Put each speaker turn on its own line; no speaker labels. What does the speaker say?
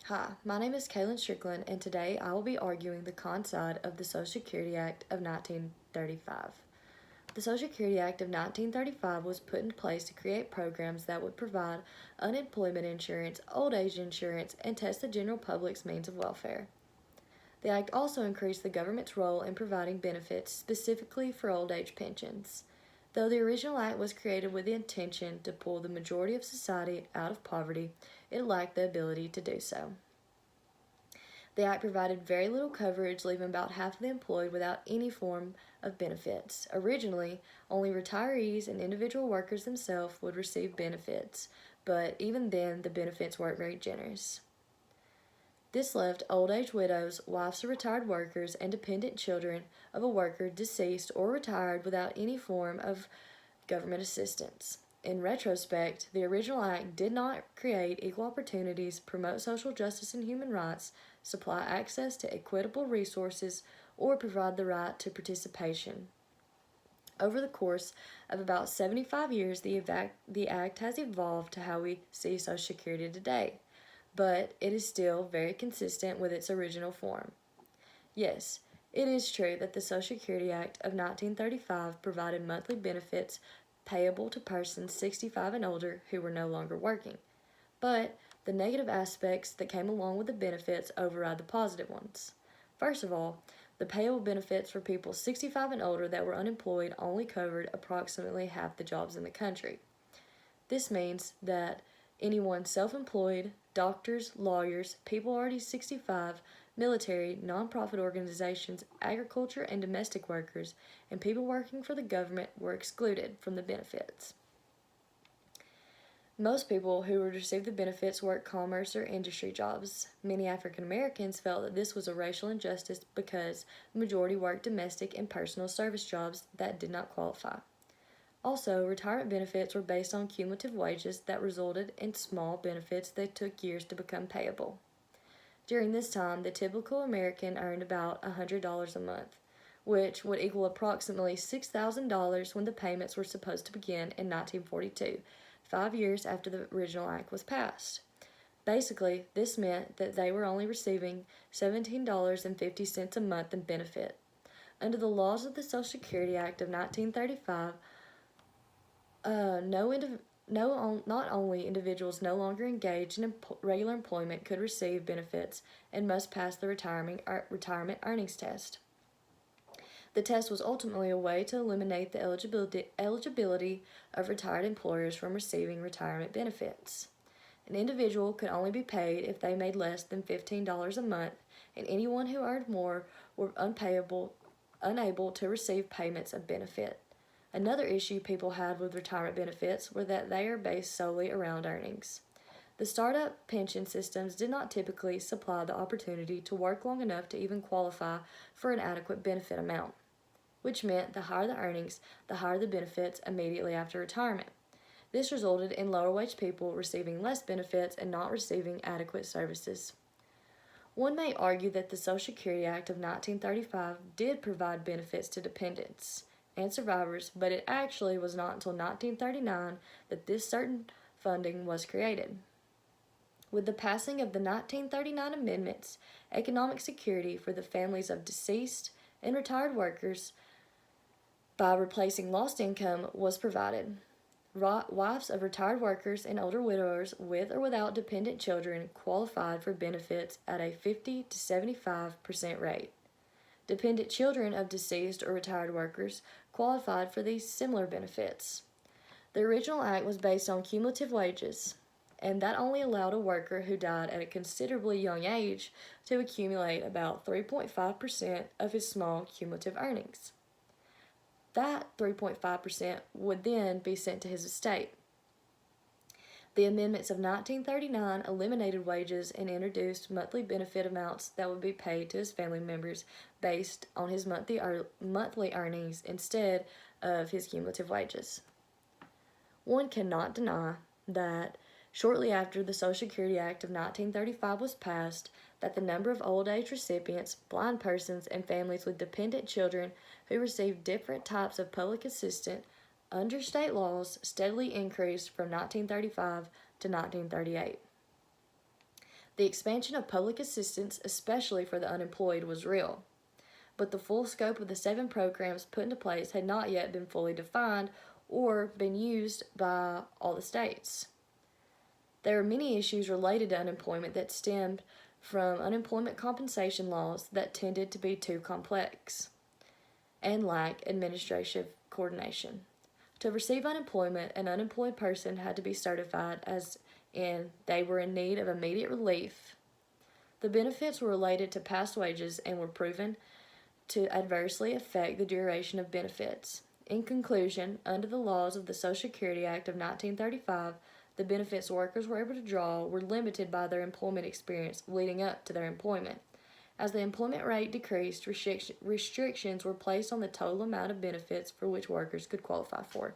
Hi, my name is Kaylin Strickland, and today I will be arguing the con side of the Social Security Act of 1935. The Social Security Act of 1935 was put in place to create programs that would provide unemployment insurance, old age insurance, and test the general public's means of welfare. The Act also increased the government's role in providing benefits specifically for old age pensions. Though the original Act was created with the intention to pull the majority of society out of poverty, it lacked the ability to do so. The Act provided very little coverage, leaving about half of the employed without any form of benefits. Originally, only retirees and individual workers themselves would receive benefits, but even then, the benefits weren't very generous. This left old age widows, wives of retired workers, and dependent children of a worker deceased or retired without any form of government assistance. In retrospect, the original Act did not create equal opportunities, promote social justice and human rights, supply access to equitable resources, or provide the right to participation. Over the course of about 75 years, the Act has evolved to how we see Social Security today, but it is still very consistent with its original form. Yes, it is true that the Social Security Act of 1935 provided monthly benefits payable to persons 65 and older who were no longer working, but the negative aspects that came along with the benefits override the positive ones. First of all, the payable benefits for people 65 and older that were unemployed only covered approximately half the jobs in the country. This means that anyone self-employed, doctors, lawyers, people already 65, military, nonprofit organizations, agriculture and domestic workers, and people working for the government were excluded from the benefits. Most people who would receive the benefits worked commerce or industry jobs. Many African Americans felt that this was a racial injustice because the majority worked domestic and personal service jobs that did not qualify. Also, retirement benefits were based on cumulative wages that resulted in small benefits that took years to become payable. During this time, the typical American earned about $100 a month, which would equal approximately $6,000 when the payments were supposed to begin in 1942, 5 years after the original Act was passed. Basically, this meant that they were only receiving $17.50 a month in benefit. Under the laws of the Social Security Act of 1935, not only individuals no longer engaged in regular employment could receive benefits and must pass the retirement earnings test. The test was ultimately a way to eliminate the eligibility of retired employers from receiving retirement benefits. An individual could only be paid if they made less than $15 a month, and anyone who earned more were unable to receive payments of benefit. Another issue people had with retirement benefits were that they are based solely around earnings. The startup pension systems did not typically supply the opportunity to work long enough to even qualify for an adequate benefit amount, which meant the higher the earnings, the higher the benefits immediately after retirement. This resulted in lower wage people receiving less benefits and not receiving adequate services. One may argue that the Social Security Act of 1935 did provide benefits to dependents and survivors, but it actually was not until 1939 that this certain funding was created. With the passing of the 1939 amendments, economic security for the families of deceased and retired workers by replacing lost income was provided. Wives of retired workers and older widowers with or without dependent children qualified for benefits at a 50 to 75% rate. Dependent children of deceased or retired workers qualified for these similar benefits. The original Act was based on cumulative wages, and that only allowed a worker who died at a considerably young age to accumulate about 3.5% of his small cumulative earnings. That 3.5% would then be sent to his estate. The amendments of 1939 eliminated wages and introduced monthly benefit amounts that would be paid to his family members based on his monthly earnings instead of his cumulative wages. One cannot deny that shortly after the Social Security Act of 1935 was passed, that the number of old age recipients, blind persons, and families with dependent children who received different types of public assistance under state laws steadily increased from 1935 to 1938. The expansion of public assistance, especially for the unemployed, was real, but the full scope of the 7 programs put into place had not yet been fully defined or been used by all the states. There are many issues related to unemployment that stemmed from unemployment compensation laws that tended to be too complex and lack administrative coordination. To receive unemployment, an unemployed person had to be certified as in they were in need of immediate relief. The benefits were related to past wages and were proven to adversely affect the duration of benefits. In conclusion, under the laws of the Social Security Act of 1935, the benefits workers were able to draw were limited by their employment experience leading up to their employment. As the employment rate decreased, restrictions were placed on the total amount of benefits for which workers could qualify for.